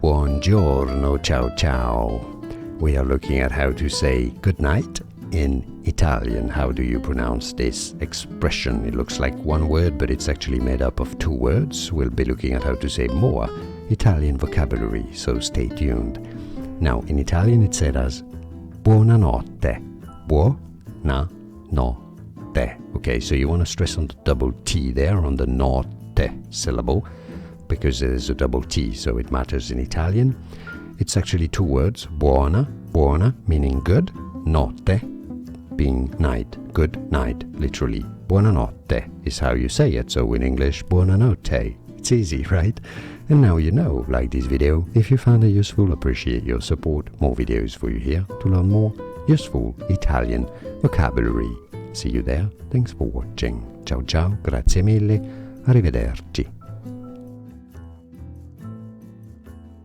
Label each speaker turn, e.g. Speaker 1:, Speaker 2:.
Speaker 1: buongiorno, ciao ciao. We are looking at how to say good night in Italian. How do you pronounce this expression? It looks like one word, but it's actually made up of two words. We'll be looking at how to say more Italian vocabulary, so stay tuned. Now, in Italian it's said as Buona notte. Buona notte. Okay, so you want to stress on the double T there, on the notte syllable, because there's a double T, so it matters in Italian. It's actually two words, buona, meaning good, notte, being night, good night, literally. Buonanotte is how you say it, so in English, buonanotte. It's easy, right? And now you know. Like this video. If you found it useful, appreciate your support. More videos for you here to learn more useful Italian vocabulary. See you there. Thanks for watching. Ciao ciao, grazie mille, arrivederci.